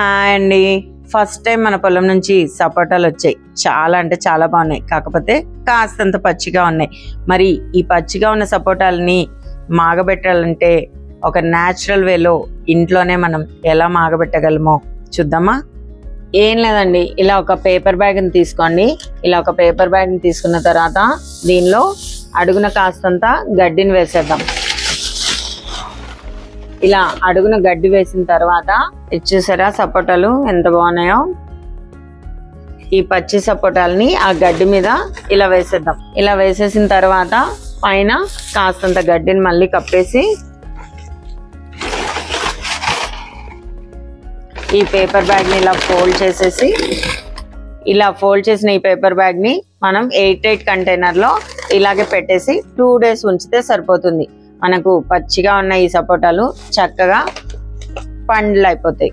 Hi అండి, first time మన పొలం నుంచి సపోటాలు వచ్చాయి. చాలా అంటే చాలా బాగున్నాయి, కాకపోతే కాస్తంత పచ్చిగా ఉన్నాయి. మరి ఈ పచ్చిగా ఉన్న సపోటాలని మాగబెట్టాలంటే ఒక న్యాచురల్ వేలో ఇంట్లోనే మనం ఎలా మాగబెట్టగలమో చూద్దామా? ఏం లేదండి, ఇలా ఒక పేపర్ బ్యాగ్ని తీసుకోండి. ఇలా ఒక పేపర్ బ్యాగ్ని తీసుకున్న తర్వాత దీనిలో అడుగున కాస్తంత గడ్డిని వేసేద్దాం. ఇలా అడుగున గడ్డి వేసిన తర్వాత చూసారా సపోటాలు ఎంత బాగున్నాయో. ఈ పచ్చి సపోటాలని ఆ గడ్డి మీద ఇలా వేసేద్దాం. ఇలా వేసేసిన తర్వాత పైన కాస్తంత గడ్డిని మళ్ళీ కప్పేసి ఈ పేపర్ బ్యాగ్ని ఇలా ఫోల్డ్ చేసేసి, ఇలా ఫోల్డ్ చేసిన ఈ పేపర్ బ్యాగ్ని మనం 8 కంటైనర్లో ఇలాగే పెట్టేసి 2 days ఉంచితే సరిపోతుంది. మనకు పచ్చిగా ఉన్న ఈ సపోటాలు చక్కగా పండ్లు అయిపోతాయి.